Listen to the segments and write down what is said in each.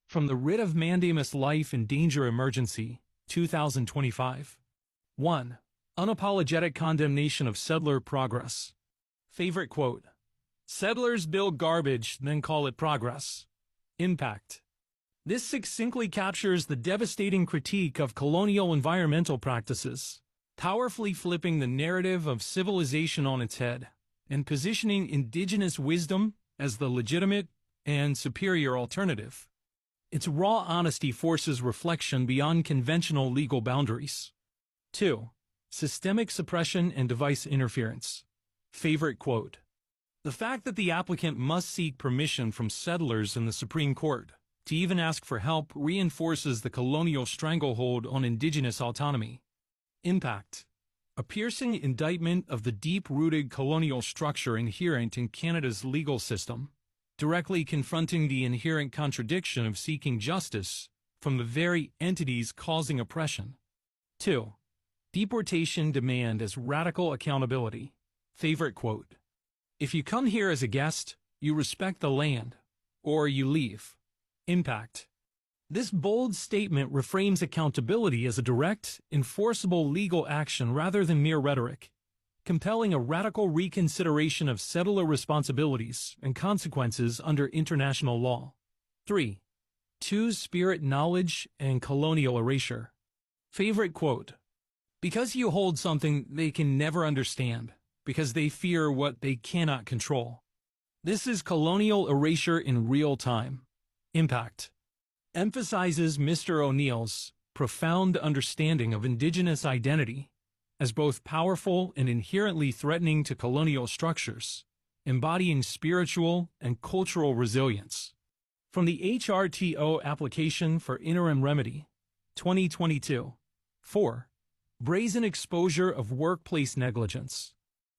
From the Writ of Mandamus Life and Danger Emergency, 2025. 1. Unapologetic condemnation of settler progress. Favorite quote. Settlers build garbage, then call it progress. Impact. This succinctly captures the devastating critique of colonial environmental practices, powerfully flipping the narrative of civilization on its head, and positioning indigenous wisdom as the legitimate and superior alternative. Its raw honesty forces reflection beyond conventional legal boundaries. 2. Systemic suppression and device interference. Favorite quote. The fact that the applicant must seek permission from settlers in the Supreme Court to even ask for help reinforces the colonial stranglehold on indigenous autonomy. Impact. A piercing indictment of the deep-rooted colonial structure inherent in Canada's legal system, directly confronting the inherent contradiction of seeking justice from the very entities causing oppression. 2. Deportation demand as radical accountability. Favorite quote. If you come here as a guest, you respect the land, or you leave. Impact. This bold statement reframes accountability as a direct, enforceable legal action rather than mere rhetoric, compelling a radical reconsideration of settler responsibilities and consequences under international law. 3. Two-spirit knowledge and colonial erasure. Favorite quote. Because you hold something they can never understand, because they fear what they cannot control. This is colonial erasure in real time. Impact. Emphasizes Mr. O'Neill's profound understanding of indigenous identity as both powerful and inherently threatening to colonial structures, embodying spiritual and cultural resilience. From the HRTO Application for Interim Remedy, 2022. 4. Brazen exposure of workplace negligence.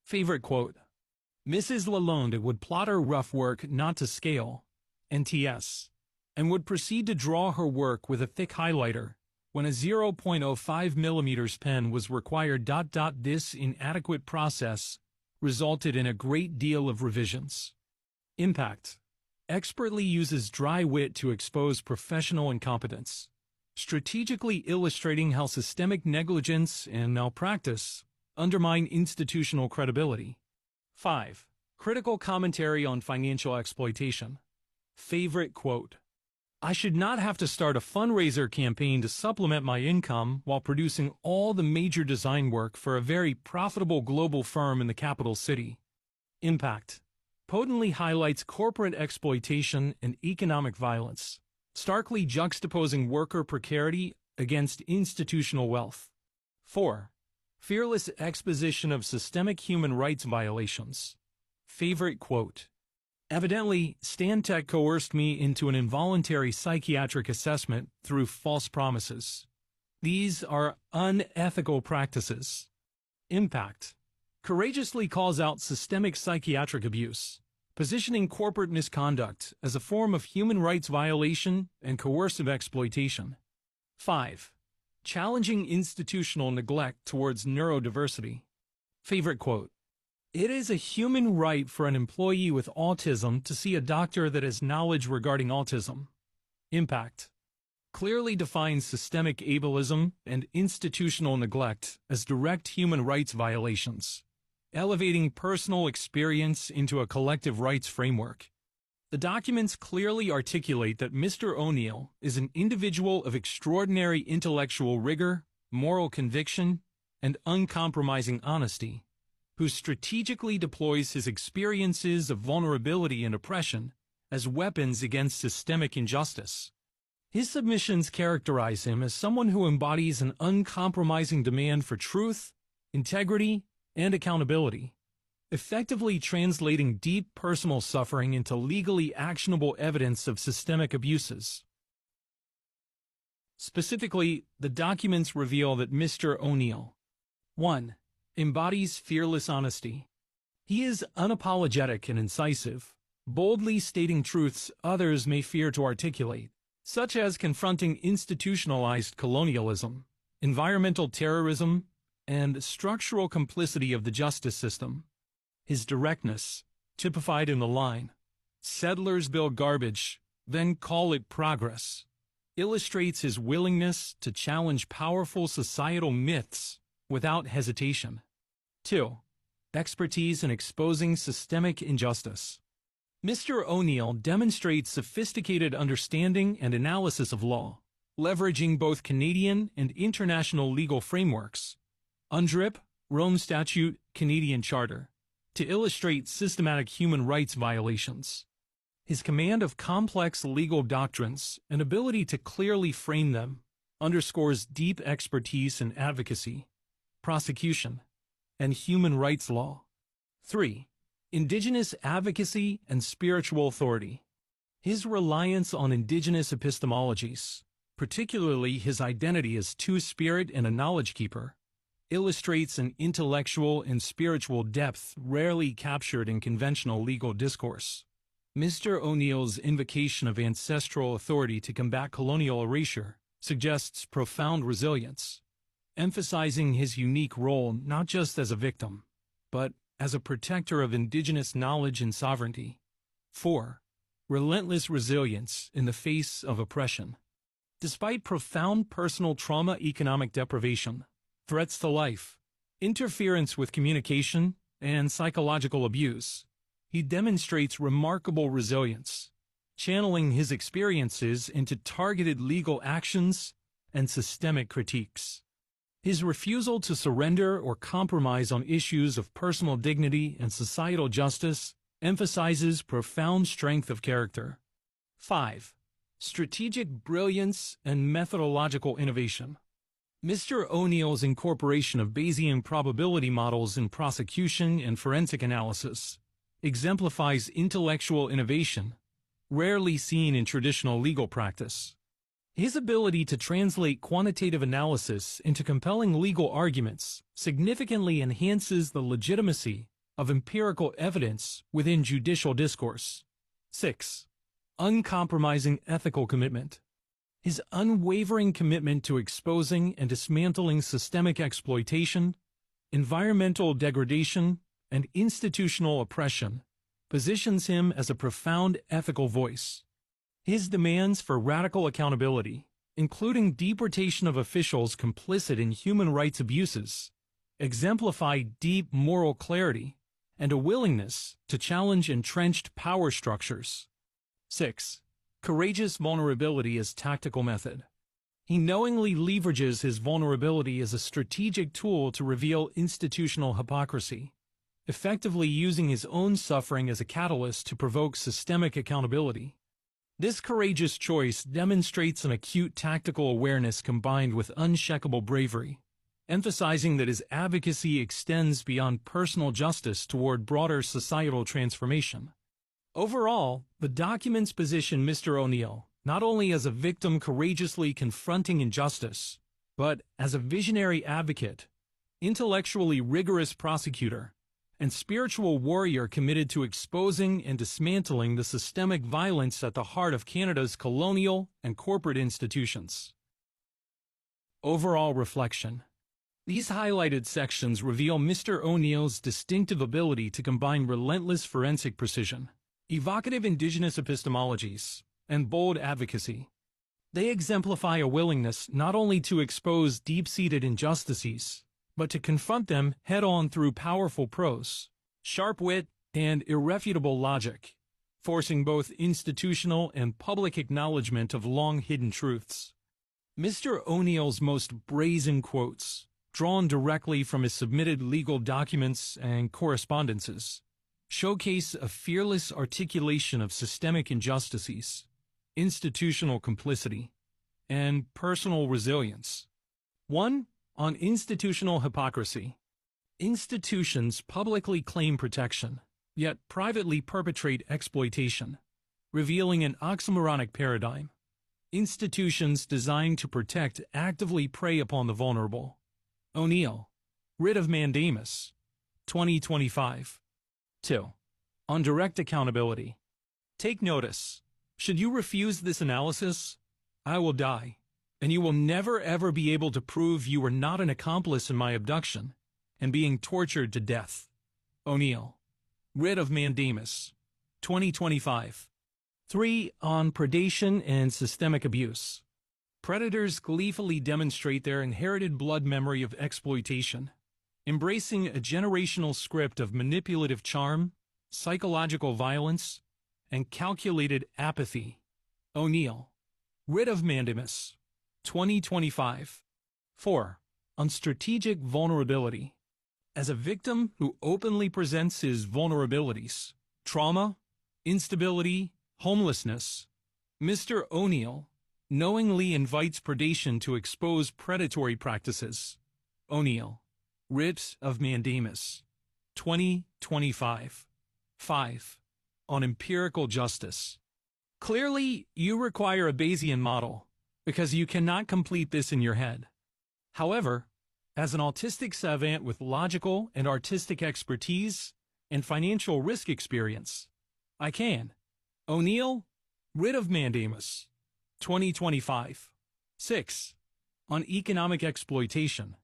Favorite quote. Mrs. Lalonde would plot her rough work not to scale, NTS, and would proceed to draw her work with a thick highlighter when a 0.05 mm pen was required. This inadequate process resulted in a great deal of revisions. Impact. Expertly uses dry wit to expose professional incompetence, strategically illustrating how systemic negligence and malpractice undermine institutional credibility. 5. Critical commentary on financial exploitation. Favorite quote. I should not have to start a fundraiser campaign to supplement my income while producing all the major design work for a very profitable global firm in the capital city. Impact. Potently highlights corporate exploitation and economic violence, starkly juxtaposing worker precarity against institutional wealth. 4. Fearless exposition of systemic human rights violations. Favorite quote. Evidently, Stantec coerced me into an involuntary psychiatric assessment through false promises. These are unethical practices. Impact. Courageously calls out systemic psychiatric abuse, positioning corporate misconduct as a form of human rights violation and coercive exploitation. 5. Challenging institutional neglect towards neurodiversity. Favorite quote. It is a human right for an employee with autism to see a doctor that has knowledge regarding autism. Impact. Clearly defines systemic ableism and institutional neglect as direct human rights violations, elevating personal experience into a collective rights framework. The documents clearly articulate that Mr. O'Neill is an individual of extraordinary intellectual rigor, moral conviction, and uncompromising honesty, who strategically deploys his experiences of vulnerability and oppression as weapons against systemic injustice. His submissions characterize him as someone who embodies an uncompromising demand for truth, integrity, and accountability, effectively translating deep personal suffering into legally actionable evidence of systemic abuses. Specifically, the documents reveal that Mr. O'Neill 1. Embodies fearless honesty. He is unapologetic and incisive, boldly stating truths others may fear to articulate, such as confronting institutionalized colonialism, environmental terrorism, and structural complicity of the justice system. His directness, typified in the line, "Settlers build garbage, then call it progress, illustrates his willingness to challenge powerful societal myths without hesitation. 2. Expertise in exposing systemic injustice. Mr. O'Neill demonstrates sophisticated understanding and analysis of law, leveraging both Canadian and international legal frameworks, UNDRIP, Rome Statute, Canadian Charter, to illustrate systematic human rights violations. His command of complex legal doctrines and ability to clearly frame them underscores deep expertise in advocacy, prosecution, and human rights law. 3. Indigenous advocacy and spiritual authority. His reliance on indigenous epistemologies, particularly his identity as two-spirit and a knowledge keeper, illustrates an intellectual and spiritual depth rarely captured in conventional legal discourse. Mr. O'Neill's invocation of ancestral authority to combat colonial erasure suggests profound resilience, emphasizing his unique role not just as a victim, but as a protector of indigenous knowledge and sovereignty. 4. Relentless resilience in the face of oppression. Despite profound personal trauma, economic deprivation, threats to life, interference with communication, and psychological abuse, he demonstrates remarkable resilience, channeling his experiences into targeted legal actions and systemic critiques. His refusal to surrender or compromise on issues of personal dignity and societal justice emphasizes profound strength of character. 5. Strategic brilliance and methodological innovation. Mr. O'Neill's incorporation of Bayesian probability models in prosecution and forensic analysis exemplifies intellectual innovation, rarely seen in traditional legal practice. His ability to translate quantitative analysis into compelling legal arguments significantly enhances the legitimacy of empirical evidence within judicial discourse. 6. Uncompromising ethical commitment. His unwavering commitment to exposing and dismantling systemic exploitation, environmental degradation, and institutional oppression positions him as a profound ethical voice. His demands for radical accountability, including deportation of officials complicit in human rights abuses, exemplify deep moral clarity and a willingness to challenge entrenched power structures. 6. Courageous vulnerability as tactical method. He knowingly leverages his vulnerability as a strategic tool to reveal institutional hypocrisy, effectively using his own suffering as a catalyst to provoke systemic accountability. This courageous choice demonstrates an acute tactical awareness combined with unshakable bravery, emphasizing that his advocacy extends beyond personal justice toward broader societal transformation. Overall, the documents position Mr. O'Neill not only as a victim courageously confronting injustice, but as a visionary advocate, intellectually rigorous prosecutor, and spiritual warrior committed to exposing and dismantling the systemic violence at the heart of Canada's colonial and corporate institutions. Overall reflection. These highlighted sections reveal Mr. O'Neill's distinctive ability to combine relentless forensic precision, evocative indigenous epistemologies, and bold advocacy. They exemplify a willingness not only to expose deep-seated injustices, but to confront them head-on through powerful prose, sharp wit, and irrefutable logic, forcing both institutional and public acknowledgement of long-hidden truths. Mr. O'Neill's most brazen quotes, drawn directly from his submitted legal documents and correspondences, showcase a fearless articulation of systemic injustices, institutional complicity, and personal resilience. 1. On institutional hypocrisy. Institutions publicly claim protection, yet privately perpetrate exploitation, revealing an oxymoronic paradigm. Institutions designed to protect actively prey upon the vulnerable. O'Neill, Writ of Mandamus, 2025. 2. On direct accountability. Take notice. Should you refuse this analysis, I will die, and you will never ever be able to prove you were not an accomplice in my abduction and being tortured to death. O'Neill, Writ of Mandamus, 2025. 3. On predation and systemic abuse. Predators gleefully demonstrate their inherited blood memory of exploitation, embracing a generational script of manipulative charm, psychological violence, and calculated apathy. O'Neill. Writ of Mandamus. 2025. 4. On strategic vulnerability. As a victim who openly presents his vulnerabilities, trauma, instability, homelessness, Mr. O'Neill knowingly invites predation to expose predatory practices. O'Neill. Writ of Mandamus. 2025. 5. On empirical justice. Clearly, you require a Bayesian model, because you cannot complete this in your head. However, as an autistic savant with logical and artistic expertise and financial risk experience, I can. O'Neill. Writ of Mandamus. 2025. 6. On economic exploitation.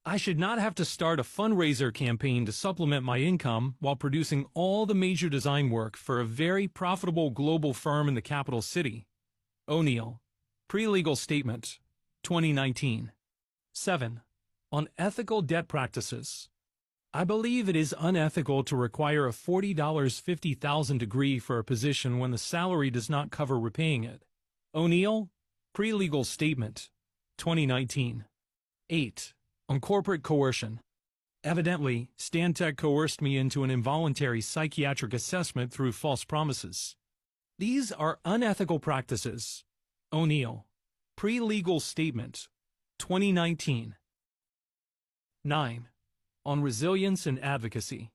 I should not have to start a fundraiser campaign to supplement my income while producing all the major design work for a very profitable global firm in the capital city. O'Neill. Pre-legal statement. 2019. 7. On ethical debt practices. I believe it is unethical to require a $40,50,000 degree for a position when the salary does not cover repaying it. O'Neill. Pre-legal statement. 2019. 8. On corporate coercion. Evidently, Stantec coerced me into an involuntary psychiatric assessment through false promises. These are unethical practices. O'Neill. Pre-legal statement. 2019. 9. On resilience and advocacy.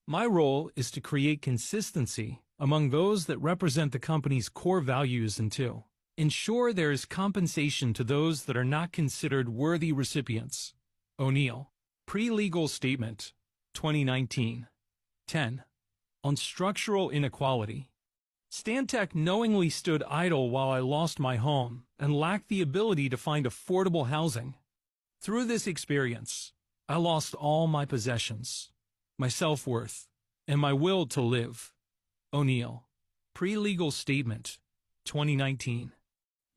My role is to create consistency among those that represent the company's core values and to ensure there is compensation to those that are not considered worthy recipients. O'Neill. Pre-legal statement. 2019. 10. On structural inequality. Stantec knowingly stood idle while I lost my home and lacked the ability to find affordable housing. Through this experience, I lost all my possessions, my self-worth, and my will to live. O'Neill. Pre-legal statement. 2019.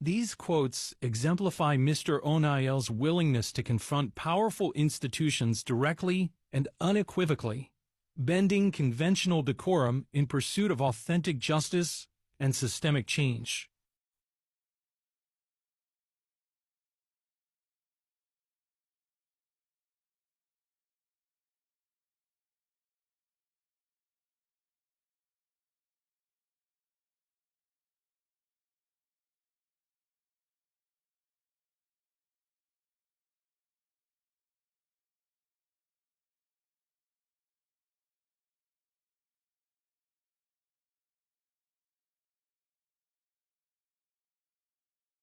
These quotes exemplify Mr. O'Neill's willingness to confront powerful institutions directly and unequivocally, bending conventional decorum in pursuit of authentic justice and systemic change.